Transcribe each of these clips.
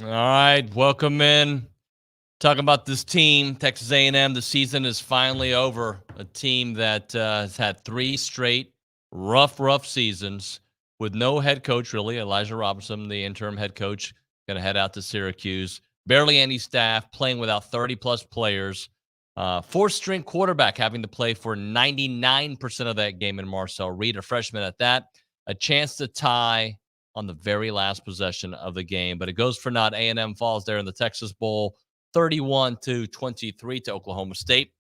All right, welcome in. Talking about this team, Texas A&M. The season is finally over. A team that has had three straight rough seasons with no head coach, really. Elijah Robinson, the interim head coach, going to head out to Syracuse. Barely any staff, playing without 30-plus players. Fourth-string quarterback having to play for 99% of that game in Marcel Reed, a freshman at that. A chance to tie on the very last possession of the game, but it goes for naught. A&M falls there in the Texas Bowl, 31-23 to Oklahoma State.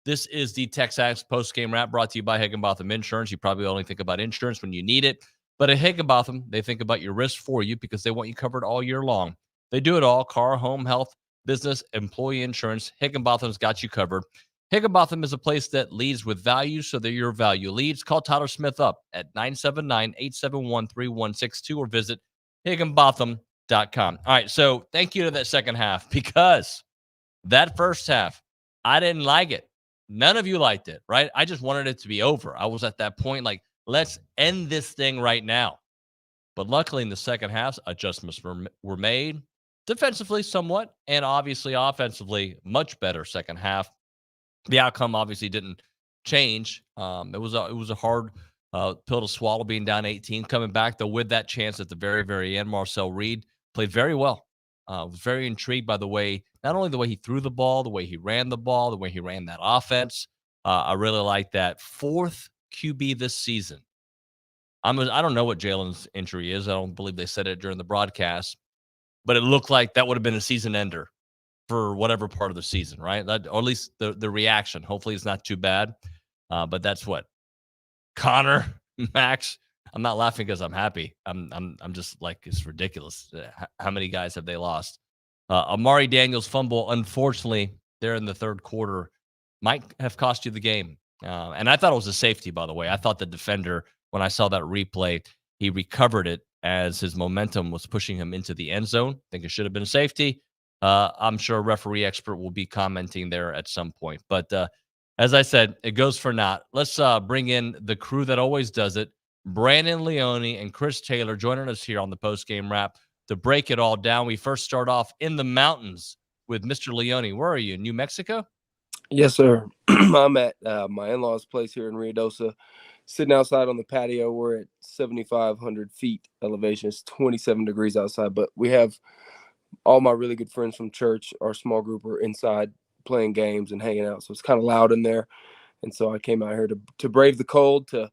This is the TexAgs post-game wrap brought to you by Higginbotham Insurance. You probably only think about insurance when you need it, but at Higginbotham, they think about your risk for you because they want you covered all year long. They do it all: car, home, health, business, employee insurance. Higginbotham's got you covered. Higginbotham is a place that leads with value so that your value leads. Call Tyler Smith up at 979-871-3162 or visit higginbotham.com. All right, so thank you to that second half, because that first half, I didn't like it. None of you liked it, right? I just wanted it to be over. I was at that point like, let's end this thing right now. But luckily in the second half, adjustments were made defensively somewhat, and obviously offensively much better second half. The outcome obviously didn't change. It was a hard pill to swallow, being down 18. Coming back though with that chance at the very end, Marcel Reed played very well. Was very intrigued by the way, not only the way he threw the ball, the way he ran the ball, the way he ran that offense. I really like that. Fourth QB this season. I don't know what Jalen's injury is. I don't believe they said it during the broadcast, but it looked like that would have been a season ender for whatever part of the season, right? That, or at least the reaction. Hopefully it's not too bad. But that's what Connor, Max. I'm not laughing because I'm happy. I'm just like, it's ridiculous. How many guys have they lost? Amari Daniels fumble, unfortunately, there in the third quarter, might have cost you the game. And I thought it was a safety, by the way. I thought the defender, when I saw that replay, he recovered it as his momentum was pushing him into the end zone. I think it should have been a safety. I'm sure a referee expert will be commenting there at some point. But as I said, it goes for naught. Let's bring in the crew that always does it. Brandon Leone and Chris Taylor joining us here on the post-game wrap to break it all down. We first start off in the mountains with Mr. Leone. Where are you, New Mexico? Yes, sir. I'm at my in-laws' place here in Ruidosa, sitting outside on the patio. We're at 7,500 feet elevation. It's 27 degrees outside, but we have all my really good friends from church. Our small group are inside playing games and hanging out, so it's kind of loud in there. And so I came out here to brave the cold, to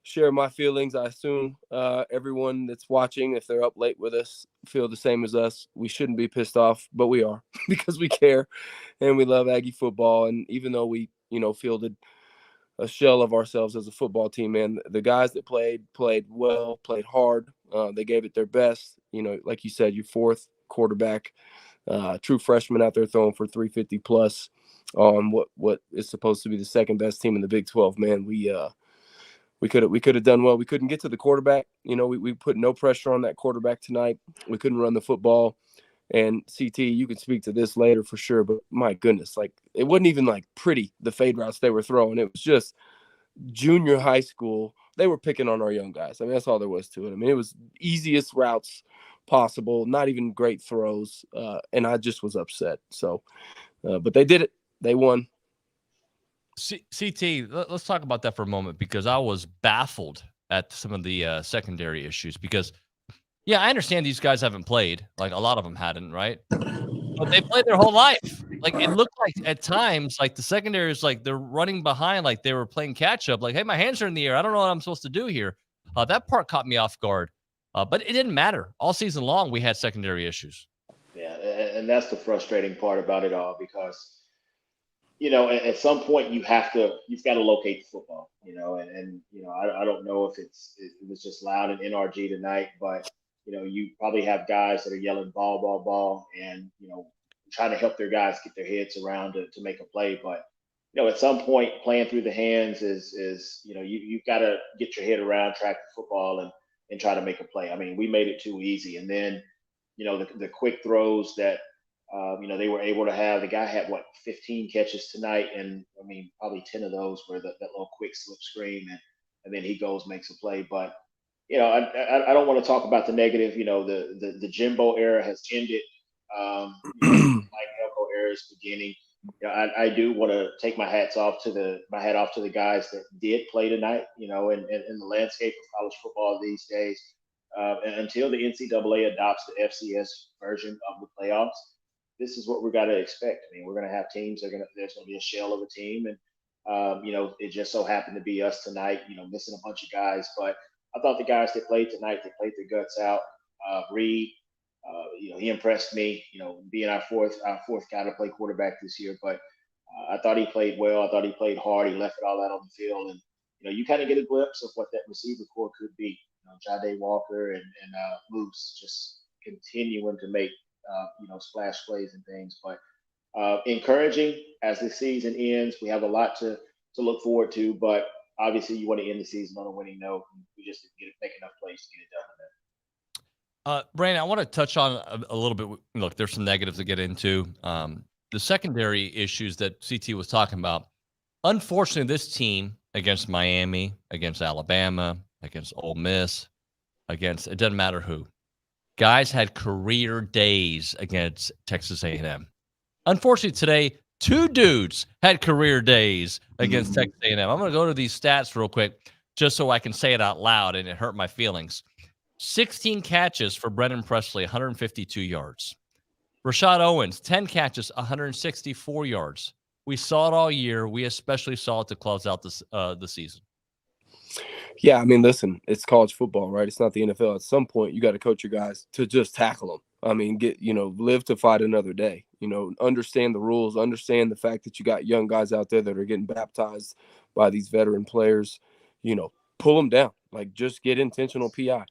share my feelings. I assume everyone that's watching, if they're up late with us, feel the same as us. We shouldn't be pissed off, but we are because we care and we love Aggie football. And even though we, fielded a shell of ourselves as a football team, man, the guys that played well, played hard. They gave it their best. Like you said, your fourth quarterback, true freshman out there throwing for 350 plus on what is supposed to be the second best team in the Big 12. Man, we could have done well. We couldn't get to the quarterback. We put no pressure on that quarterback tonight. We couldn't run the football. And CT, you can speak to this later for sure, but my goodness, like, it wasn't even like pretty, the fade routes they were throwing. It was just junior high school. They were picking on our young guys. I mean, that's all there was to it. I mean, it was easiest routes possible, not even great throws. And I just was upset. So, but they did it. They won. CT, let's talk about that for a moment, because I was baffled at some of the secondary issues. Because, yeah, I understand these guys haven't played. Like, a lot of them hadn't, right? But they played their whole life. Like, it looked like at times, like, the secondary is like they're running behind, like they were playing catch up. Like, hey, my hands are in the air. I don't know what I'm supposed to do here. That part caught me off guard. But it didn't matter. All season long, we had secondary issues. Yeah, and that's the frustrating part about it all, because at some point you've got to locate the football, and I don't know if it was just loud in NRG tonight, but you probably have guys that are yelling ball, ball, ball, and trying to help their guys get their heads around to make a play. But at some point, playing through the hands is you've got to get your head around, track the football, and try to make a play. I mean, we made it too easy, and then the quick throws that they were able to have. The guy had 15 catches tonight, and I mean probably 10 of those were that little quick slip screen, and then he goes makes a play. But I don't want to talk about the negative. The Jimbo era has ended. Mike Elko era is beginning. I do want to take my hat off to the guys that did play tonight. In the landscape of college football these days, and until the NCAA adopts the FCS version of the playoffs, this is what we're going to expect. I mean, we're going to have teams. There's going to be a shell of a team, and it just so happened to be us tonight. Missing a bunch of guys, but I thought the guys that played tonight, they played their guts out. Reed, he impressed me. Being our fourth guy to play quarterback this year, but I thought he played well. I thought he played hard. He left it all out on the field, and you kind of get a glimpse of what that receiver core could be. Jade Walker and Moose just continuing to make splash plays and things, but encouraging as the season ends. We have a lot to look forward to, but obviously you want to end the season on a winning note. We just didn't make enough plays to get it done. Brandon, I want to touch on a little bit. Look, there's some negatives to get into. The secondary issues that CT was talking about. Unfortunately, this team against Miami, against Alabama, against Ole Miss, it doesn't matter who. Guys had career days against Texas A&M. Unfortunately, today, 2 dudes had career days against Texas A&M. I'm going to go to these stats real quick just so I can say it out loud and it hurt my feelings. 16 catches for Brennan Presley, 152 yards. Rashad Owens, 10 catches, 164 yards. We saw it all year. We especially saw it to close out the season. Yeah, I mean, listen, it's college football, right? It's not the NFL. At some point, you got to coach your guys to just tackle them. I mean, live to fight another day. Understand the rules, understand the fact that you got young guys out there that are getting baptized by these veteran players. Pull them down. Like, just get intentional PI,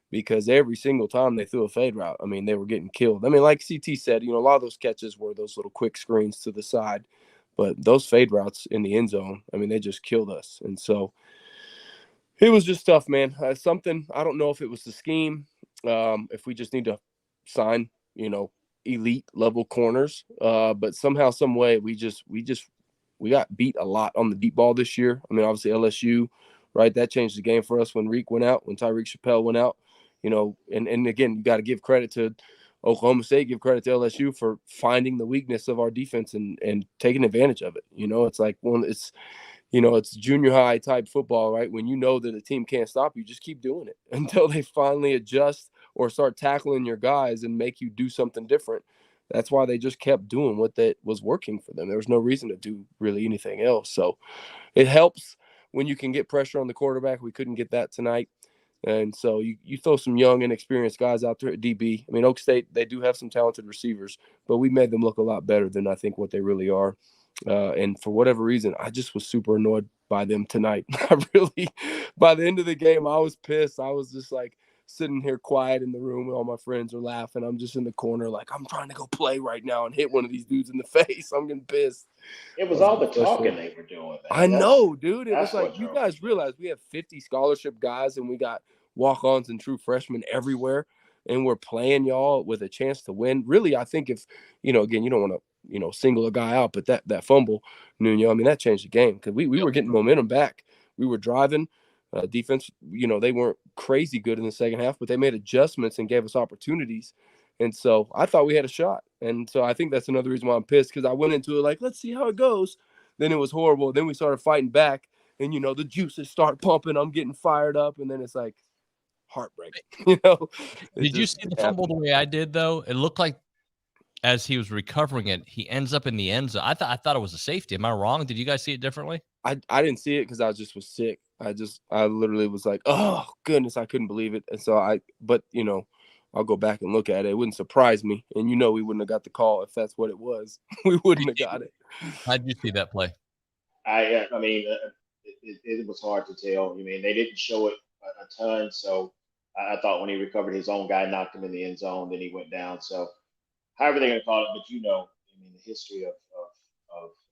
because every single time they threw a fade route, I mean, they were getting killed. I mean, like CT said, a lot of those catches were those little quick screens to the side, but those fade routes in the end zone, I mean, they just killed us. And so it was just tough, man. Something, I don't know if it was the scheme, if we just need to sign, elite level corners, but somehow, some way, we got beat a lot on the deep ball this year. I mean, obviously LSU, right? That changed the game for us when Reek went out, when Tyreek Chappelle went out, and again, you got to give credit to Oklahoma State, give credit to LSU for finding the weakness of our defense and taking advantage of it. It's like it's junior high type football, right? When you know that a team can't stop you, just keep doing it until they finally adjust or start tackling your guys and make you do something different. That's why they just kept doing what that was working for them. There was no reason to do really anything else. So it helps when you can get pressure on the quarterback. We couldn't get that tonight. And so you throw some young, inexperienced guys out there at DB. I mean, Oak State, they do have some talented receivers, but we made them look a lot better than I think what they really are. And for whatever reason, I just was super annoyed by them tonight. By the end of the game, I was pissed. I was just like sitting here quiet in the room and all my friends are laughing. I'm just in the corner like, I'm trying to go play right now and hit one of these dudes in the face. I'm getting pissed. It was all the talking they were doing, man. I know, dude. It was like, you guys realize we have 50 scholarship guys and we got walk-ons and true freshmen everywhere, and we're playing y'all with a chance to win. Really, I think if, again, you don't want to, single a guy out, but that fumble, Nuño, I mean, that changed the game because we were getting momentum back. We were driving. Defense, they weren't crazy good in the second half, but they made adjustments and gave us opportunities. And so I thought we had a shot. And so I think that's another reason why I'm pissed, because I went into it like, let's see how it goes. Then it was horrible. Then we started fighting back, and, the juices start pumping. I'm getting fired up, and then it's like heartbreaking. Did you see the fumble the way I did, though? It looked like as he was recovering it, he ends up in the end zone. I thought it was a safety. Am I wrong? Did you guys see it differently? I didn't see it because I just was sick. I literally was like, oh goodness, I couldn't believe it. And so I'll go back and look at it. It wouldn't surprise me. And we wouldn't have got the call if that's what it was. We wouldn't have got it. How'd you see that play? I mean, it was hard to tell. I mean, they didn't show it a ton. So I thought when he recovered, his own guy knocked him in the end zone, then he went down. So however they're going to call it, but I mean, the history of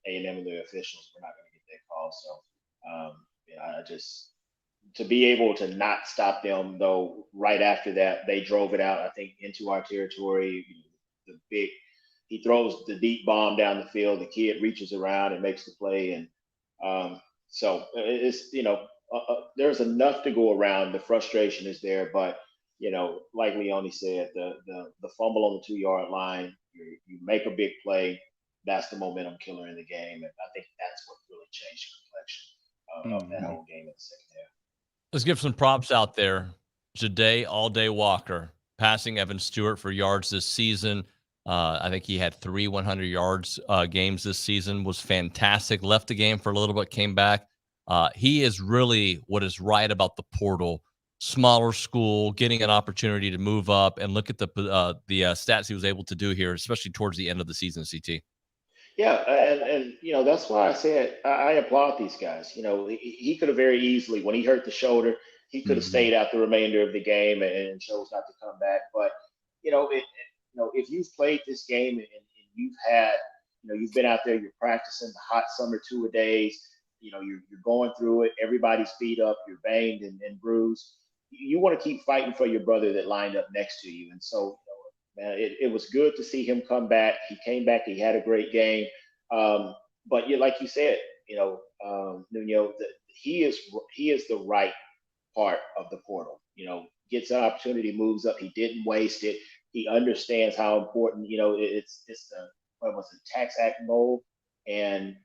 A&M and their officials, we're not going to get that call. So, I just, to be able to not stop them, though, right after that, they drove it out, I think, into our territory. He throws the deep bomb down the field. The kid reaches around and makes the play. And so it's, there's enough to go around. The frustration is there, but like Leone said, the fumble on the 2-yard line, you make a big play. That's the momentum killer in the game, and I think that's what really changed the complexion of that whole game in the second half. Let's give some props out there. Ja'Day All-Day Walker passing Evan Stewart for yards this season. I think he had 3 100 yards games this season. Was fantastic. Left the game for a little bit, came back. He is really what is right about the portal. Smaller school, getting an opportunity to move up, and look at the stats he was able to do here, especially towards the end of the season. CT. Yeah, and that's why I said I applaud these guys. He could have very easily, when he hurt the shoulder, he could have stayed out the remainder of the game and chose not to come back. But if you've played this game and you've had, you've been out there, you're practicing the hot summer 2-a-days, you're going through it. Everybody's beat up, you're banged and bruised. You want to keep fighting for your brother that lined up next to you, and so. It was good to see him come back. He came back. He had a great game. But like you said, Nuño, he is the right part of the portal. Gets an opportunity, moves up. He didn't waste it. He understands how important. It's the TexAgs Bowl, and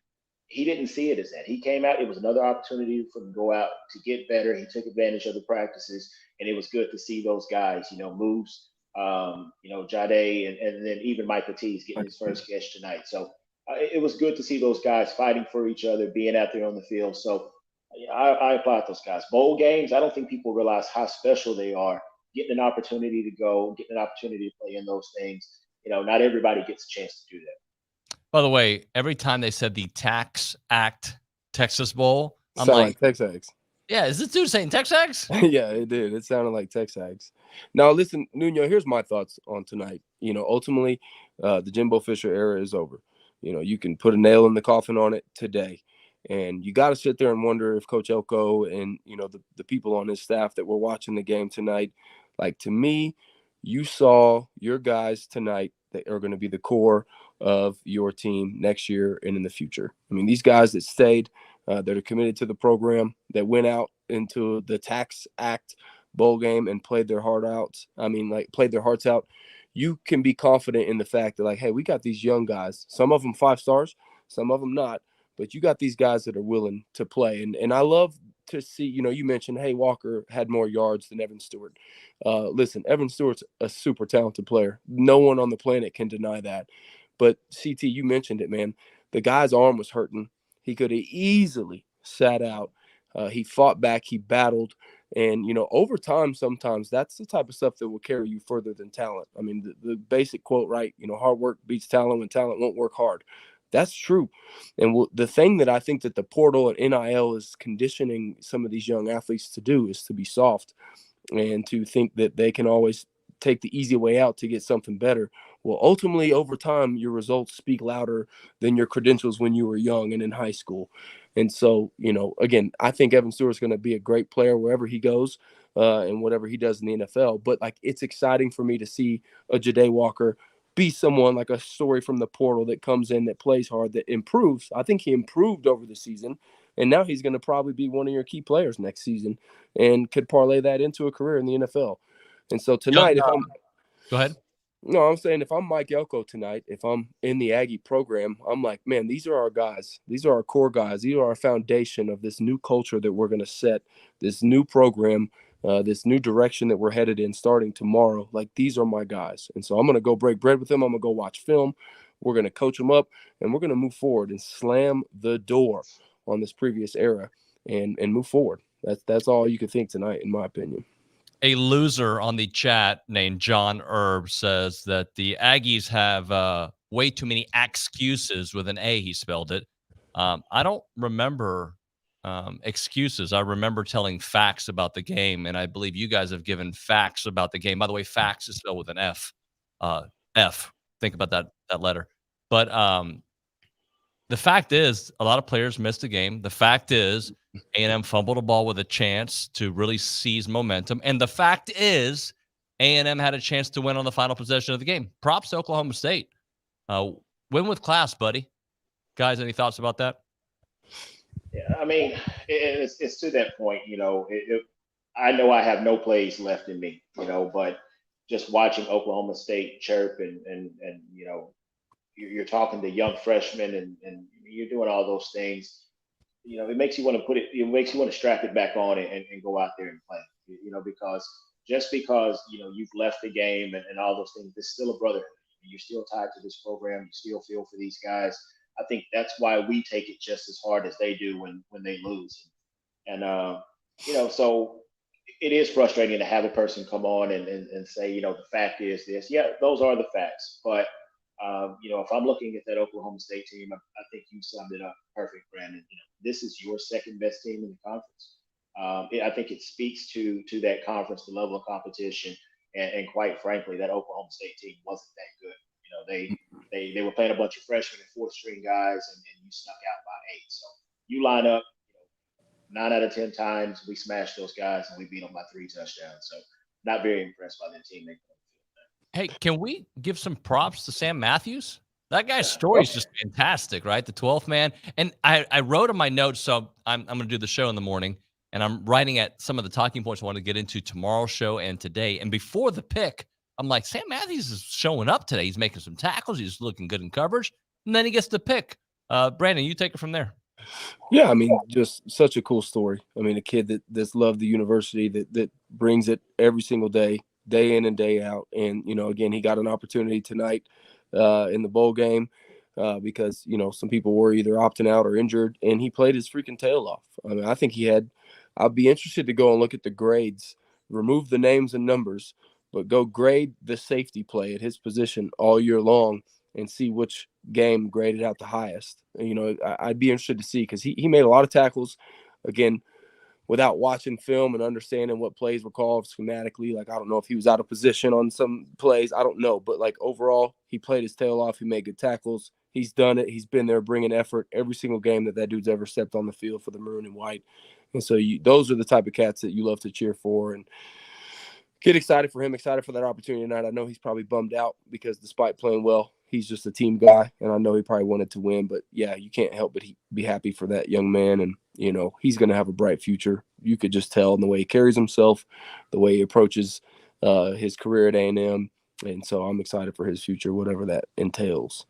he didn't see it as that. He came out. It was another opportunity for him to go out to get better. He took advantage of the practices, and it was good to see those guys. Moves. Ja'Day and then even Mike Ortiz getting his first catch tonight. So it was good to see those guys fighting for each other, being out there on the field. So I applaud those guys. Bowl games, I don't think people realize how special they are. Getting an opportunity to go, getting an opportunity to play in those things. Not everybody gets a chance to do that. By the way, every time they said the TexAgs Texas Bowl, I'm like TexAgs. Yeah, is this dude saying TexAgs? Yeah, it did. It sounded like TexAgs. Now, listen, Nuño, here's my thoughts on tonight. Ultimately, the Jimbo Fisher era is over. You can put a nail in the coffin on it today. And you got to sit there and wonder if Coach Elko and, the people on his staff that were watching the game tonight, like, to me, you saw your guys tonight that are going to be the core of your team next year and in the future. I mean, these guys that stayed, that are committed to the program, that went out into the TexAgs Bowl game and played their hearts out. You can be confident in the fact that, hey, we got these young guys, some of them 5 stars, some of them not, but you got these guys that are willing to play. And I love to see, you mentioned, hey, Walker had more yards than Evan Stewart. Listen, Evan Stewart's a super talented player. No one on the planet can deny that. But CT, you mentioned it, man. The guy's arm was hurting. He could have easily sat out. He fought back. He battled. And, over time, sometimes that's the type of stuff that will carry you further than talent. I mean, the basic quote, right? Hard work beats talent when talent won't work hard. That's true. And the thing that I think that the portal and NIL is conditioning some of these young athletes to do is to be soft and to think that they can always take the easy way out to get something better. Well, ultimately, over time, your results speak louder than your credentials when you were young and in high school. And so, again, I think Evan Stewart's going to be a great player wherever he goes and whatever he does in the NFL. But, it's exciting for me to see a Ja'Day Walker be someone like a story from the portal that comes in, that plays hard, that improves. I think he improved over the season. And now he's going to probably be one of your key players next season and could parlay that into a career in the NFL. And so tonight, Go ahead. No, I'm saying if I'm Mike Elko tonight, if I'm in the Aggie program, I'm like, man, these are our guys. These are our core guys. These are our foundation of this new culture that we're going to set, this new program, this new direction that we're headed in starting tomorrow. Like, these are my guys. And so I'm going to go break bread with them. I'm going to go watch film. We're going to coach them up, and we're going to move forward and slam the door on this previous era and move forward. That's all you can think tonight, in my opinion. A loser on the chat named John Erb says that the Aggies have way too many excuses with an A. He spelled it. I don't remember excuses. I remember telling facts about the game, and I believe you guys have given facts about the game. By the way, facts is spelled with an F. F. Think about that letter. But the fact is, a lot of players missed the game. The fact is, A&M fumbled a ball with a chance to really seize momentum. And the fact is, A&M had a chance to win on the final possession of the game. Props to Oklahoma State. Win with class, buddy. Guys, any thoughts about that? Yeah, I mean, it's to that point. I know I have no plays left in me. But just watching Oklahoma State chirp and you're talking to young freshmen and you're doing all those things. It makes you want to it makes you want to strap it back on and go out there and play. Because just because you've left the game and all those things, there's still a brotherhood. You're still tied to this program. You still feel for these guys. I think that's why we take it just as hard as they do when they lose. And so it is frustrating to have a person come on and say, the fact is this. Yeah, those are the facts. But if I'm looking at that Oklahoma State team, I think you summed it up perfect, Brandon. This is your second best team in the conference. I think it speaks to that conference, the level of competition, and quite frankly, that Oklahoma State team wasn't that good. They were playing a bunch of freshmen and fourth string guys, and you snuck out by 8. So you line up 9 out of 10 times, we smashed those guys and we beat them by 3 touchdowns. So not very impressed by that team. Hey, can we give some props to Sam Matthews? That guy's story is just fantastic, right? The 12th man. And I wrote in my notes, so I'm going to do the show in the morning, and I'm writing at some of the talking points I want to get into tomorrow's show and today. And before the pick, I'm like, Sam Matthews is showing up today. He's making some tackles. He's looking good in coverage. And then he gets the pick. Brandon, you take it from there. Yeah, I mean, just such a cool story. I mean, a kid that's loved the university, that brings it every single day in and day out. And, again, he got an opportunity tonight in the bowl game because, some people were either opting out or injured, and he played his freaking tail off. I mean, I think I'd be interested to go and look at the grades, remove the names and numbers, but go grade the safety play at his position all year long and see which game graded out the highest. I'd be interested to see, because he made a lot of tackles, again, without watching film and understanding what plays were called schematically. Like, I don't know if he was out of position on some plays. I don't know. But, overall, he played his tail off. He made good tackles. He's done it. He's been there bringing effort every single game that dude's ever stepped on the field for the maroon and white. And so those are the type of cats that you love to cheer for and get excited for him, excited for that opportunity tonight. I know he's probably bummed out because despite playing well, he's just a team guy, and I know he probably wanted to win. But, yeah, you can't help but be happy for that young man, and, he's going to have a bright future. You could just tell in the way he carries himself, the way he approaches his career at A&M, and so I'm excited for his future, whatever that entails.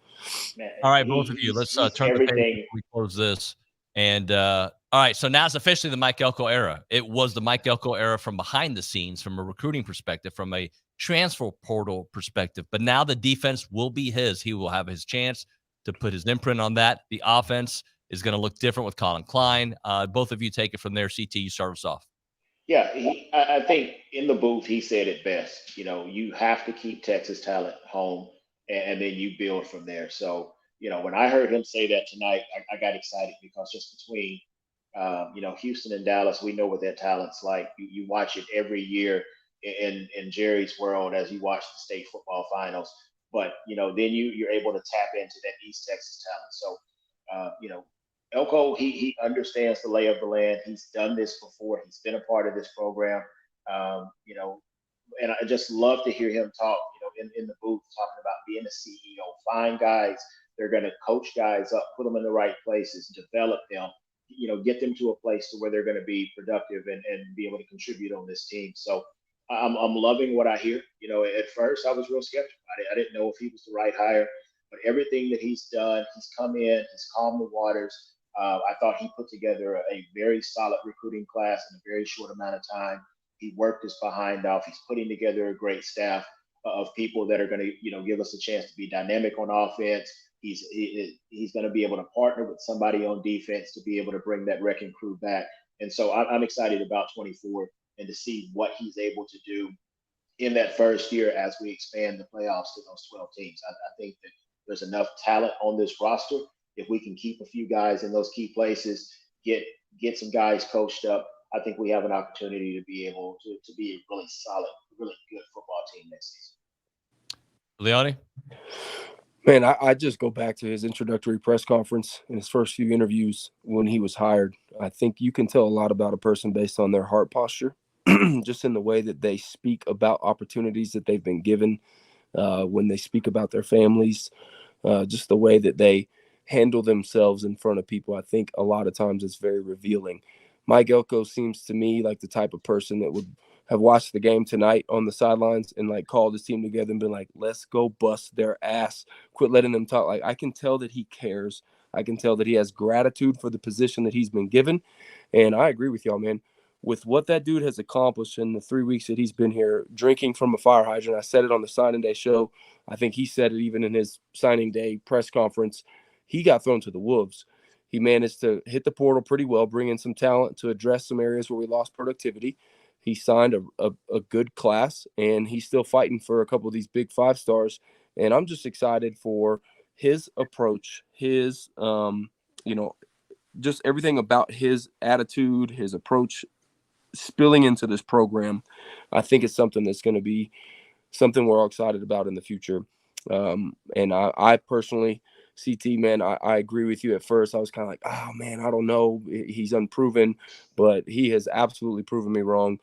Man, all right, both of you, let's turn the page before we close this. And all right, so now it's officially the Mike Elko era. It was the Mike Elko era from behind the scenes, from a recruiting perspective, from a transfer portal perspective. But now the defense will be his. He will have his chance to put his imprint on that. The offense is going to look different with Colin Klein. Both of you take it from there. CT, you start us off. Yeah, I think in the booth he said it best. You have to keep Texas talent home, and then you build from there. So, when I heard him say that tonight, I got excited, because just between, Houston and Dallas, we know what their talent's like. You watch it every year in Jerry's world as you watch the state football finals. But, then you're able to tap into that East Texas talent. So, Elko, he understands the lay of the land. He's done this before. He's been a part of this program. And I just love to hear him talk, in the booth, talking about being a CEO. Find guys. They're going to coach guys up, put them in the right places, develop them, get them to a place to where they're going to be productive and be able to contribute on this team. So I'm loving what I hear. At first I was real skeptical. I didn't know if he was the right hire, but everything that he's done, he's come in, he's calmed the waters. I thought he put together a very solid recruiting class in a very short amount of time. He worked his behind off. He's putting together a great staff of people that are going to, give us a chance to be dynamic on offense. He's going to be able to partner with somebody on defense to be able to bring that wrecking crew back. And so I'm excited about 24 and to see what he's able to do in that first year as we expand the playoffs to those 12 teams. I think that there's enough talent on this roster. If we can keep a few guys in those key places, get some guys coached up, I think we have an opportunity to be able to be a really solid, really good football team next season. Leone? Man, I just go back to his introductory press conference and his first few interviews when he was hired. I think you can tell a lot about a person based on their heart posture, just in the way that they speak about opportunities that they've been given, when they speak about their families, just the way that they handle themselves in front of people, I think a lot of times it's very revealing. Mike Elko seems to me like the type of person that would have watched the game tonight on the sidelines and like called his team together and been like, let's go bust their ass. Quit letting them talk. Like, I can tell that he cares. I can tell that he has gratitude for the position that he's been given. And I agree with y'all, man. With what that dude has accomplished in the 3 weeks that he's been here, drinking from a fire hydrant. I said it on the signing day show. I think he said it even in his signing day press conference. He got thrown to the wolves. He managed to hit the portal pretty well, bring in some talent to address some areas where we lost productivity. He signed a good class, and he's still fighting for a couple of these big 5 stars. And I'm just excited for his approach, his, just everything about his attitude, his approach spilling into this program. I think it's something that's going to be something we're all excited about in the future. And I personally, CT, man, I agree with you. At first, I was kind of like, oh, man, I don't know. He's unproven, but he has absolutely proven me wrong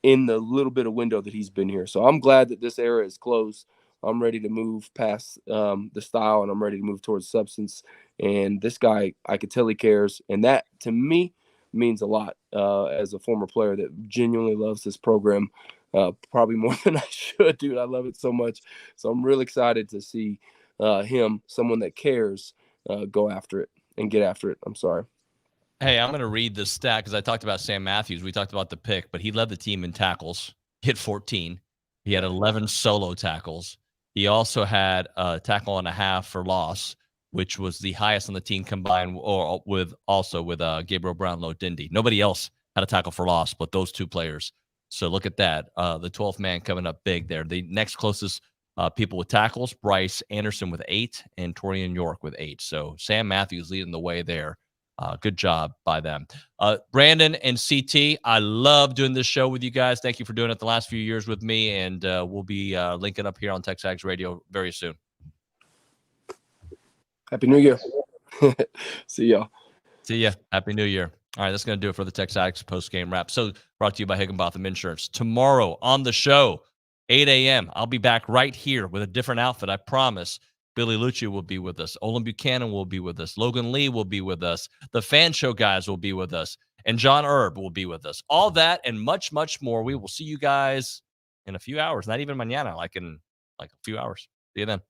in the little bit of window that he's been here. So I'm glad that this era is closed. I'm ready to move past the style, and I'm ready to move towards substance. And this guy, I could tell he cares. And that, to me, means a lot as a former player that genuinely loves this program. Probably more than I should, dude. I love it so much. So I'm really excited to see him, someone that cares, go after it and get after it. I'm sorry. Hey, I'm going to read this stat because I talked about Sam Matthews. We talked about the pick, but he led the team in tackles. He had 14. He had 11 solo tackles. He also had a tackle and a half for loss, which was the highest on the team combined, or with Gabriel Brownlow-Dindy. Nobody else had a tackle for loss but those 2 players. So look at that. The 12th man coming up big there. The next closest people with tackles, Bryce Anderson with 8 and Torian York with 8. So Sam Matthews leading the way there. Good job by them. Brandon and CT, I love doing this show with you guys. Thank you for doing it the last few years with me, and we'll be linking up here on TexAgs Radio very soon. Happy New Year. See y'all. See ya. Happy New Year. All right, that's going to do it for the TexAgs post-game wrap. So brought to you by Higginbotham Insurance. Tomorrow on the show, 8 a.m., I'll be back right here with a different outfit, I promise. Billy Lucci will be with us. Olin Buchanan will be with us. Logan Lee will be with us. The Fan Show guys will be with us. And John Erb will be with us. All that and much, much more. We will see you guys in a few hours. Not even mañana, like in a few hours. See you then.